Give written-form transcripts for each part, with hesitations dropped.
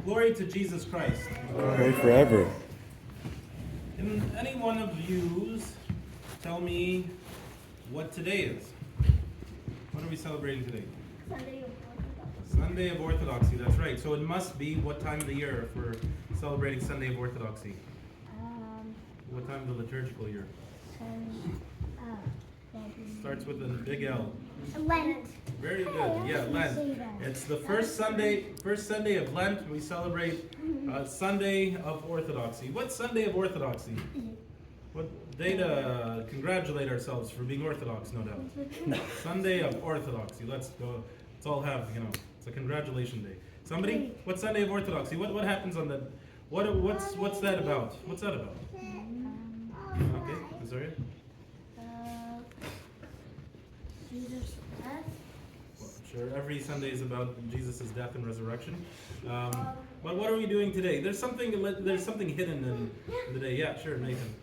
Glory to Jesus Christ. Pray forever. Can any one of you tell me what today is? What are we celebrating today? Sunday of Orthodoxy. Sunday of Orthodoxy, that's right. So it must be what time of the year if we're celebrating Sunday of Orthodoxy? What time of the liturgical year? Starts with a big L. Lent. Very good. Yeah, Lent. It's the first Sunday of Lent. We celebrate Sunday of Orthodoxy. What's Sunday of Orthodoxy? What day to congratulate ourselves for being Orthodox, no doubt. Sunday of Orthodoxy. Let's go. Let's all have, it's a congratulation day. Somebody? What's Sunday of Orthodoxy? What happens on that? What's that about? What's that about? Okay, Azaria? Jesus' death. Well, sure, every Sunday is about Jesus' death and resurrection. But what are we doing today? There's something hidden in the day. Yeah, sure, Nathan.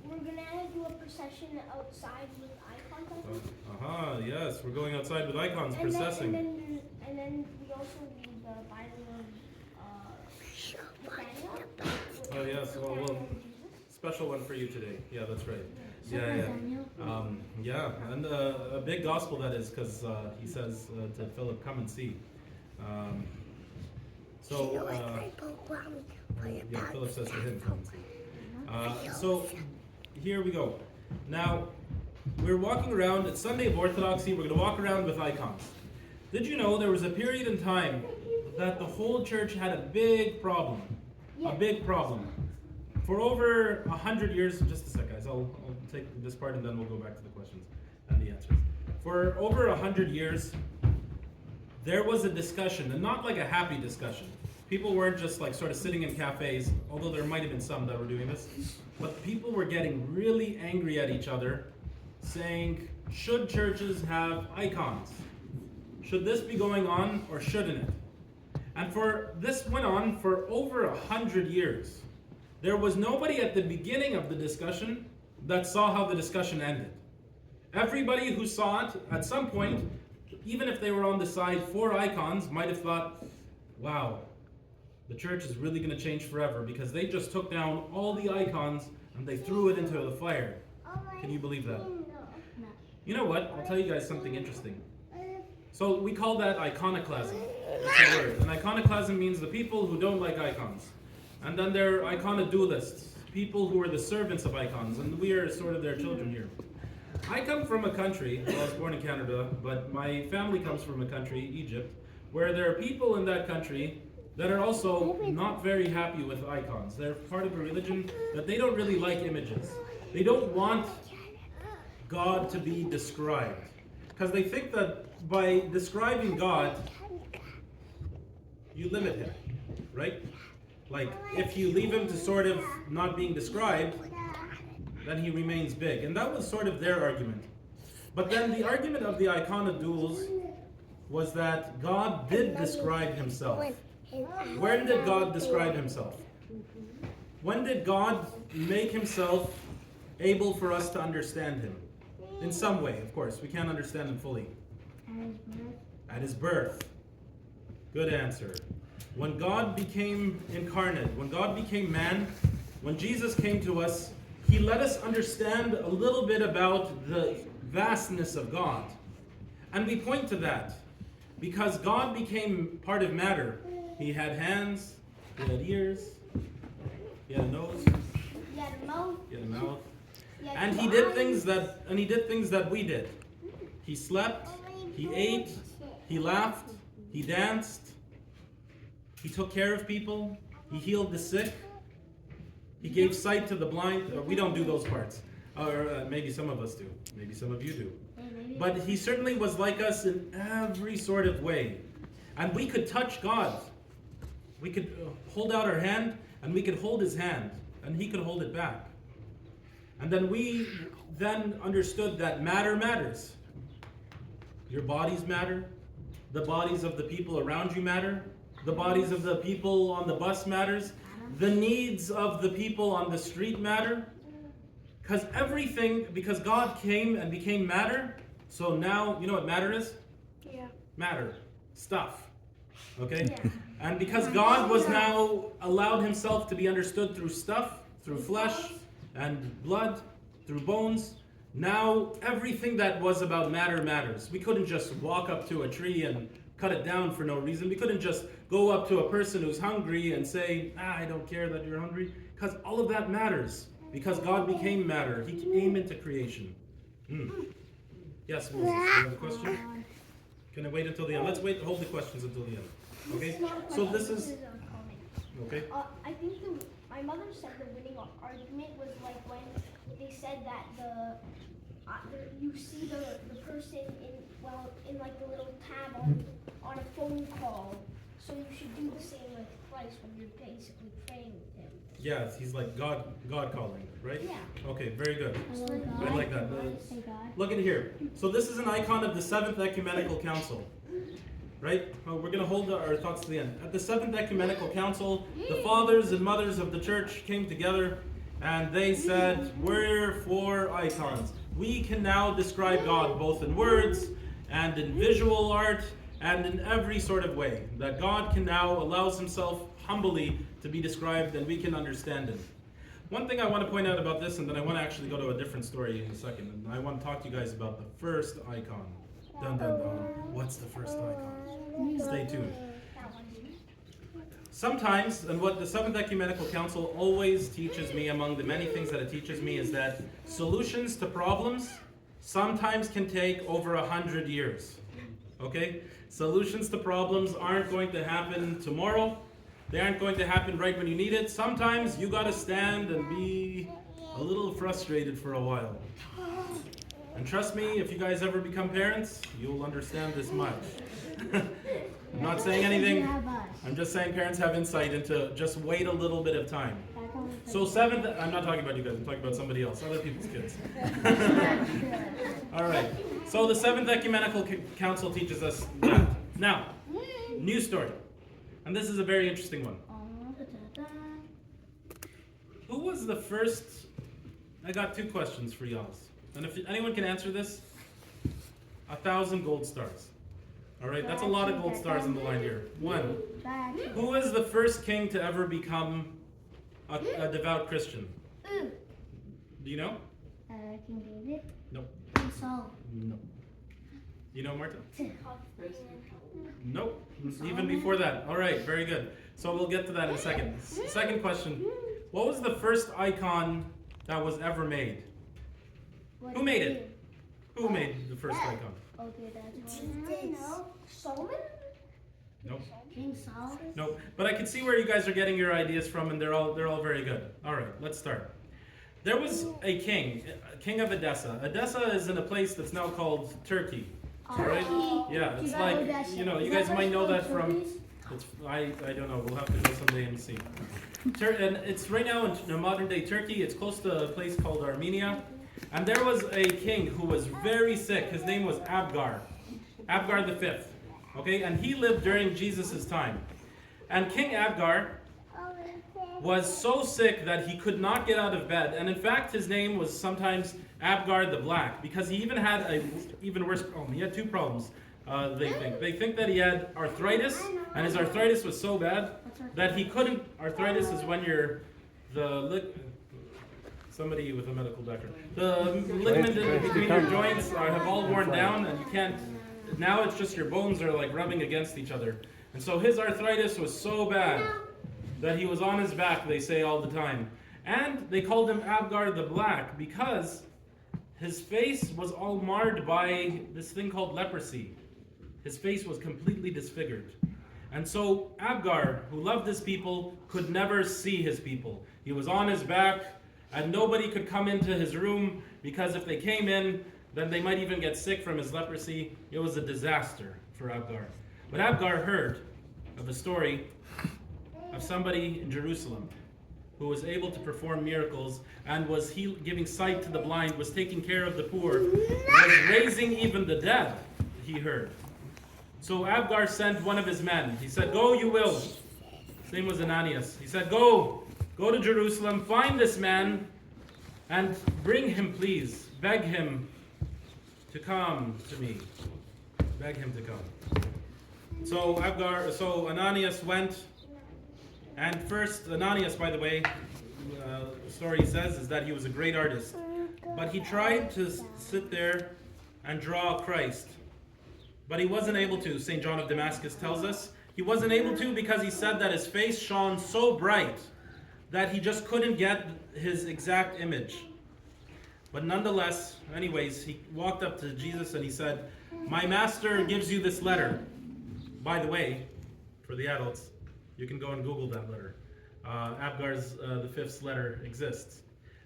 We're gonna do a procession outside with icons. Yes, we're going outside with icons, processing. And then we also read the Bible of Daniel. Oh yes, well, special one for you today. Yeah, that's right. Yeah. And a big gospel that is, because he says to Philip, "Come and see." Philip says to him, "Come and see." So here we go. Now we're walking around. It's Sunday of Orthodoxy. We're going to walk around with icons. Did you know there was a period in time that the whole church had a big problem? Yeah. A big problem. For over 100 years, just a sec, guys. I'll take this part and then we'll go back to the questions and the answers. For over 100 years, there was a discussion, and not like a happy discussion. People weren't just like sort of sitting in cafes, although there might have been some that were doing this. But people were getting really angry at each other, saying, should churches have icons? Should this be going on or shouldn't it? And this went on for over 100 years. There was nobody at the beginning of the discussion that saw how the discussion ended. Everybody who saw it at some point, even if they were on the side for icons, might have thought, wow, the church is really going to change forever because they just took down all the icons and they threw it into the fire. Can you believe that? You know what? I'll tell you guys something interesting. So we call that iconoclasm. That's a word. And iconoclasm means the people who don't like icons. And then there are iconodualists, people who are the servants of icons, and we are sort of their children here. I come from a country, well, I was born in Canada, but my family comes from a country, Egypt, where there are people in that country that are also not very happy with icons. They're part of a religion that they don't really like images. They don't want God to be described, because they think that by describing God, you limit him, right? Like, if you leave him to sort of not being described, then he remains big. And that was sort of their argument. But then the argument of the iconodules was that God did describe himself. When did God describe himself? When did God make himself able for us to understand him? In some way, of course. We can't understand him fully. At his birth. Good answer. When God became incarnate, when God became man, when Jesus came to us, he let us understand a little bit about the vastness of God. And we point to that because God became part of matter. He had hands, he had ears, he had a nose, He had a mouth. he had a mouth. And he did things that we did. He slept, he ate, he laughed, he danced. He took care of people. He healed the sick. He gave sight to the blind. We don't do those parts. Or maybe some of us do. Maybe some of you do. But he certainly was like us in every sort of way. And we could touch God. We could hold out our hand, and we could hold his hand, and he could hold it back. And then we understood that matter matters. Your bodies matter. The bodies of the people around you matter. The bodies of the people on the bus matters. The needs of the people on the street matter. Because God came and became matter, so now, you know what matter is? Yeah. Matter. Stuff. Okay? Yeah. And because God was now allowed himself to be understood through stuff, through flesh and blood, through bones, now everything that was about matter matters. We couldn't just walk up to a tree and cut it down for no reason. We couldn't just go up to a person who's hungry and say, I don't care that you're hungry. Because all of that matters. Because God became matter. He came into creation. Yes, Moses, do you have a question? Can I wait until the end? Let's hold the questions until the end. Okay? So this is... Okay. I think my mother said the winning argument was like when they said that you see the person in like the little tab on a phone call, so you should do the same with Christ when you're basically praying with him. Yeah, he's like God calling, right? Yeah. Okay, very good. God. I like that. Look at here. So this is an icon of the Seventh Ecumenical Council. Right? Well, we're going to hold our thoughts to the end. At the Seventh Ecumenical Council, the fathers and mothers of the church came together and they said, we're for icons. We can now describe God both in words and in visual art and in every sort of way. That God can now allows himself humbly to be described and we can understand him. One thing I want to point out about this, and then I want to actually go to a different story in a second, and I want to talk to you guys about the first icon. Dun dun dun. What's the first icon? Stay tuned. Sometimes, and what the Seventh Ecumenical Council always teaches me, among the many things that it teaches me, is that solutions to problems sometimes can take over 100 years. Okay? Solutions to problems aren't going to happen tomorrow. They aren't going to happen right when you need it. Sometimes you gotta stand and be a little frustrated for a while. And trust me, if you guys ever become parents, you'll understand this much. I'm not saying anything. I'm just saying parents have insight into just wait a little bit of time. So seventh, I'm not talking about you guys, I'm talking about somebody else, other people's kids. All right. So the Seventh Ecumenical Council teaches us that. Now, new story. And this is a very interesting one. Who was the first? I got two questions for y'all. And if anyone can answer this, 1,000 gold stars. All right, that's a lot of gold stars in the line here. One, who was the first king to ever become a devout Christian? Do you know? King David? Nope. King Saul? No. You know, Marta? Nope. Even before that. All right, very good. So we'll get to that in a second. Second question. What was the first icon that was ever made? Who made it? Who made the first icon? Okay, that's No. Solomon? Nope. King Saul? Nope. But I can see where you guys are getting your ideas from, and they're all very good. All right, let's start. There was a king of Edessa. Edessa is in a place that's now called Turkey. All right? Yeah, it's like, you know, you guys might know that from. I don't know. We'll have to go someday and see. And it's right now in modern day Turkey. It's close to a place called Armenia. And there was a king who was very sick. His name was Abgar the Fifth. Okay, and he lived during Jesus' time. And King Abgar was so sick that he could not get out of bed. And in fact, his name was think Abgar the Black, because he even had an even worse problem. He had two problems, they think. They think that he had arthritis, and his arthritis was so bad that he couldn't. Arthritis is when somebody with a medical background. The ligament in between your joints have all worn down, and you can't. Now it's just your bones are like rubbing against each other. And so his arthritis was so bad that he was on his back, they say all the time. And they called him Abgar the Black because his face was all marred by this thing called leprosy. His face was completely disfigured. And so Abgar, who loved his people, could never see his people. He was on his back, and nobody could come into his room because if they came in, then they might even get sick from his leprosy. It was a disaster for Abgar. But Abgar heard of a story of somebody in Jerusalem who was able to perform miracles and was giving sight to the blind, was taking care of the poor, was raising even the dead, he heard. So Abgar sent one of his men. He said, "Go, you will." His name was Ananias. He said, Go to Jerusalem, find this man, and bring him, please. Beg him to come to me. Beg him to come. So Ananias went, and first Ananias, by the way, the story says is that he was a great artist, but he tried to sit there and draw Christ, but he wasn't able to. St. John of Damascus tells us he wasn't able to because he said that his face shone so bright that he just couldn't get his exact image. But nonetheless, anyways, he walked up to Jesus and he said, "My master gives you this letter." By the way, for the adults, you can go and Google that letter. Abgar's the fifth letter exists.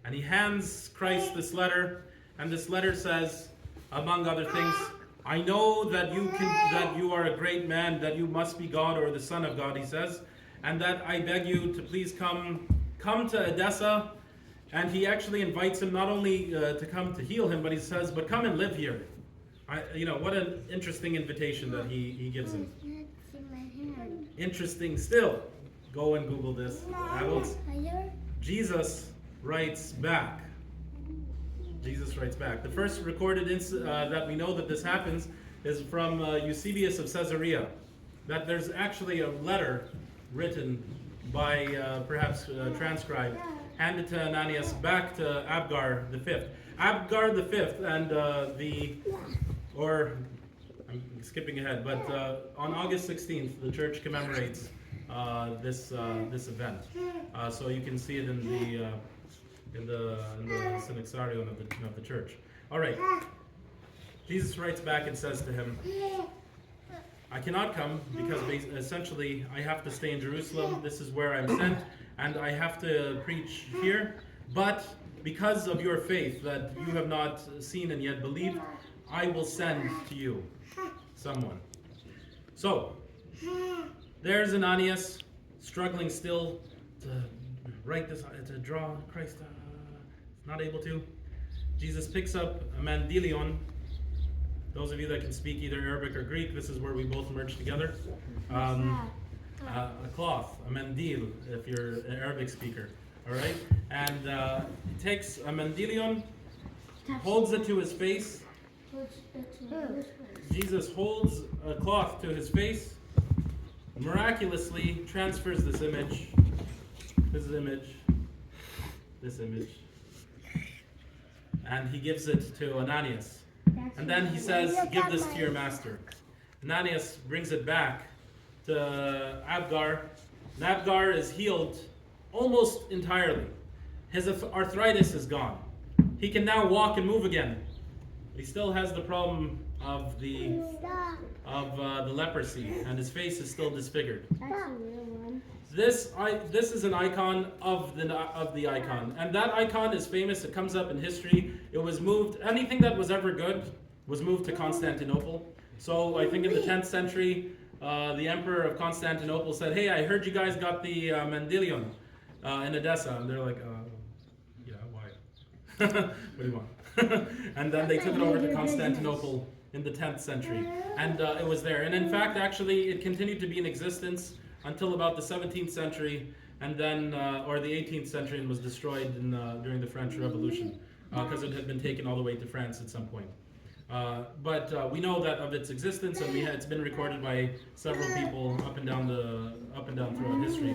And he hands Christ this letter, and this letter says, among other things, "I know that you are a great man, that you must be God or the Son of God," he says, "and that I beg you to please come to Edessa." And he actually invites him not only to come to heal him, but he says, "But come and live here." What an interesting invitation that he gives him. Interesting still. Go and Google this, adults. Jesus writes back. The first recorded that we know that this happens is from Eusebius of Caesarea. That there's actually a letter written by, perhaps transcribed, handed to Ananias back to Abgar the fifth. Abgar the fifth, and I'm skipping ahead, but on August 16th, the church commemorates this event. So you can see it in the Synaxarion of the church. All right. Jesus writes back and says to him, "I cannot come because essentially I have to stay in Jerusalem. This is where I'm sent, and I have to preach here. But because of your faith that you have not seen and yet believed, I will send to you someone." So there's Ananias struggling still to write this, to draw Christ. Not able to. Jesus picks up a mandilion. Those of you that can speak either Arabic or Greek, this is where we both merge together. A cloth, a mandil, if you're an Arabic speaker. All right? And he takes a mandilion, holds it to his face. Jesus holds a cloth to his face, miraculously transfers this image, and he gives it to Ananias. And then he says, "Give this to your master." Ananias brings it back to Abgar, and Abgar is healed almost entirely. His arthritis is gone. He can now walk and move again. He still has the problem of the leprosy, and his face is still disfigured. This is an icon of the icon, and that icon is famous. It comes up in history. It was moved. Anything that was ever good was moved to Constantinople. So I think in the 10th century, the emperor of Constantinople said, "Hey, I heard you guys got the mandilion in Edessa," and they're like, "Yeah, why? What do you want?" And then they took it over to Constantinople in the 10th century, and it was there. And in fact, actually, it continued to be in existence until about the 17th century, and then, or the 18th century, and was destroyed during the French Revolution, because it had been taken all the way to France at some point. But we know that of its existence, and it's been recorded by several people up and down throughout history.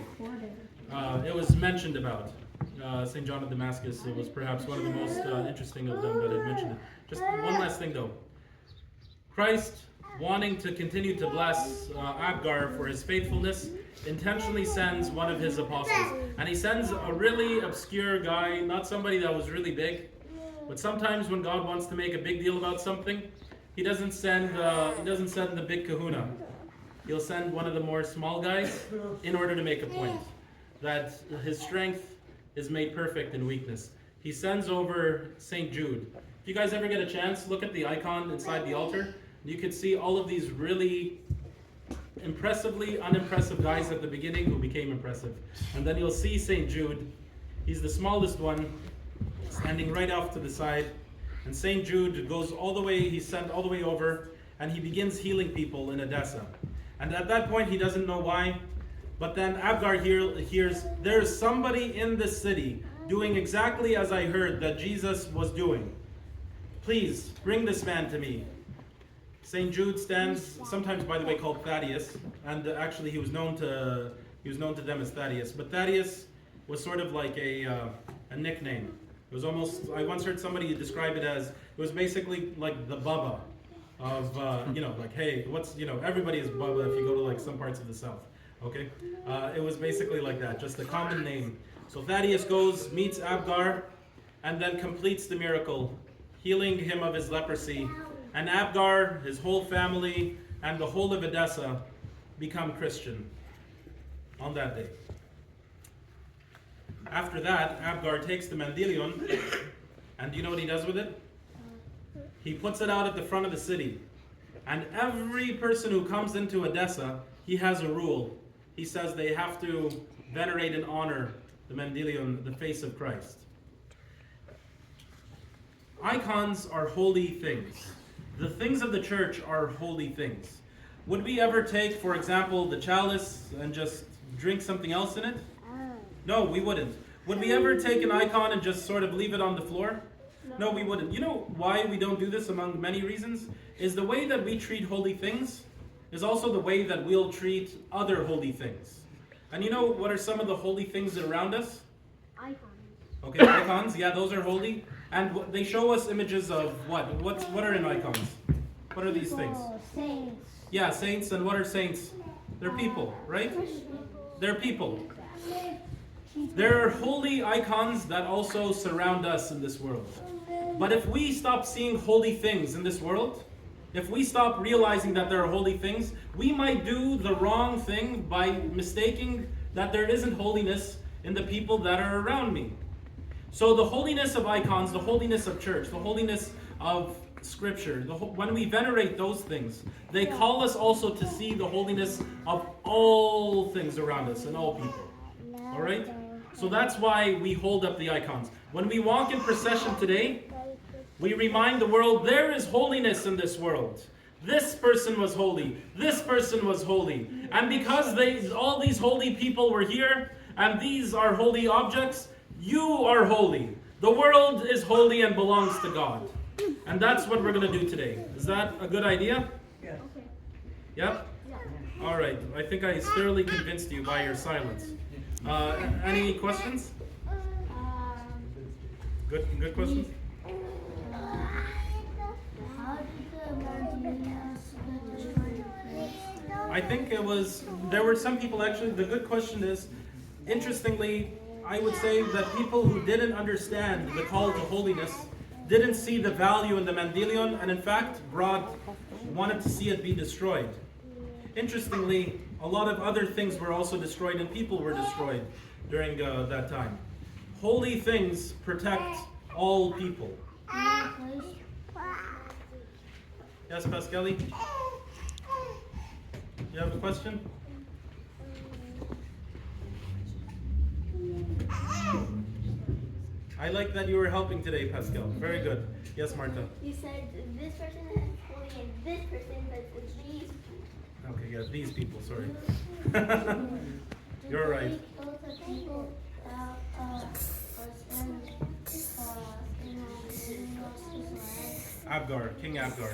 It was mentioned about. St. John of Damascus was perhaps one of the most interesting of them that had mentioned it. Just one last thing though. Christ, wanting to continue to bless Abgar for his faithfulness, intentionally sends one of his apostles. And he sends a really obscure guy, not somebody that was really big. But sometimes when God wants to make a big deal about something, he doesn't send the big kahuna. He'll send one of the more small guys in order to make a point. That his strength is made perfect in weakness. He sends over St. Jude. If you guys ever get a chance, look at the icon inside the altar. You can see all of these really impressively unimpressive guys at the beginning who became impressive. And then you'll see St. Jude. He's the smallest one, standing right off to the side. And St. Jude goes all the way, he's sent all the way over, and he begins healing people in Edessa. And at that point, he doesn't know why. But then Abgar hears, there's somebody in this city doing exactly as I heard that Jesus was doing. Please, bring this man to me. St. Jude stands, sometimes by the way called Thaddeus, and actually he was known to them as Thaddeus. But Thaddeus was sort of like a nickname. It was almost, I once heard somebody describe it as, it was basically like the Bubba of, like, hey, everybody is Bubba if you go to like some parts of the South, okay? It was basically like that, just a common name. So Thaddeus goes, meets Abgar, and then completes the miracle, healing him of his leprosy. And Abgar, his whole family, and the whole of Edessa become Christian on that day. After that, Abgar takes the Mandilion, and do you know what he does with it? He puts it out at the front of the city. And every person who comes into Edessa, he has a rule. He says they have to venerate and honor the Mandilion, the face of Christ. Icons are holy things. The things of the church are holy things. Would we ever take, for example, the chalice and just drink something else in it? No, we wouldn't. Would we ever take an icon and just sort of leave it on the floor? No, we wouldn't. You know why we don't do this, among many reasons? Is the way that we treat holy things is also the way that we'll treat other holy things. And you know what are some of the holy things around us? Icons. Okay, icons, yeah, those are holy. And they show us images of what? What are in icons? What are these things? Saints. Yeah, saints. And what are saints? They're people, right? They're people. There are holy icons that also surround us in this world. But if we stop seeing holy things in this world, if we stop realizing that there are holy things, we might do the wrong thing by mistaking that there isn't holiness in the people that are around me. So the holiness of icons, the holiness of church, the holiness of Scripture, when we venerate those things, they call us also to see the holiness of all things around us and all people. All right? So that's why we hold up the icons. When we walk in procession today, we remind the world there is holiness in this world. This person was holy. This person was holy. And because all these holy people were here, and these are holy objects, you are holy. The world is holy and belongs to God. And that's what we're going to do today. Is that a good idea? Yes. Okay. Yep? All right. I think I thoroughly convinced you by your silence. Any questions? Good questions? How did the Mandilions destroy Christ? I think there were some people actually, the good question is, interestingly, I would say that people who didn't understand the call to holiness didn't see the value in the Mandilion, and in fact wanted to see it be destroyed. Interestingly, a lot of other things were also destroyed and people were destroyed during that time. Holy things protect all people. Yes, Pascali? You have a question? I like that you were helping today, Pascal. Very good. Yes, Marta? You said this person is holy and this person, but it's these. Okay, yeah, these people, sorry. You're right. Abgar, King Abgar.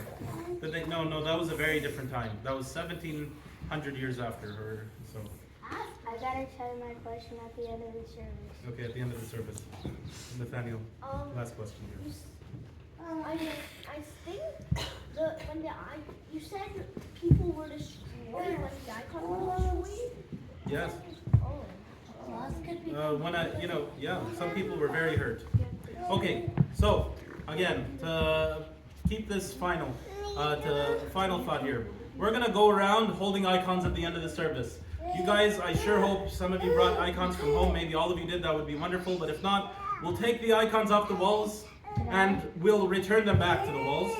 But no, that was a very different time. That was 1700 years after her, so. I gotta tell my question at the end of the service. Okay, at the end of the service. Nathaniel, last question here. I think you said people were destroyed, like the icon was destroyed. Yes. Oh. Some people were very hurt. Okay, so again, to keep this final thought here, we're gonna go around holding icons at the end of the service. You guys, I sure hope some of you brought icons from home. Maybe all of you did. That would be wonderful. But if not, we'll take the icons off the walls and we'll return them back to the walls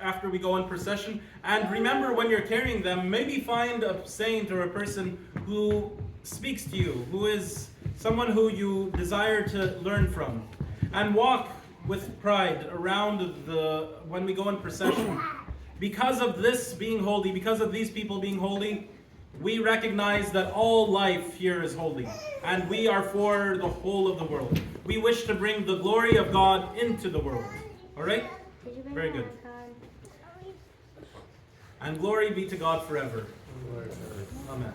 after we go in procession. And remember, when you're carrying them, maybe find a saint or a person who speaks to you, who is someone who you desire to learn from, and walk with pride around when we go in procession. Because of this being holy, because of these people being holy, we recognize that all life here is holy, and we are for the whole of the world. We wish to bring the glory of God into the world. All right? Very good. And glory be to God forever. Amen.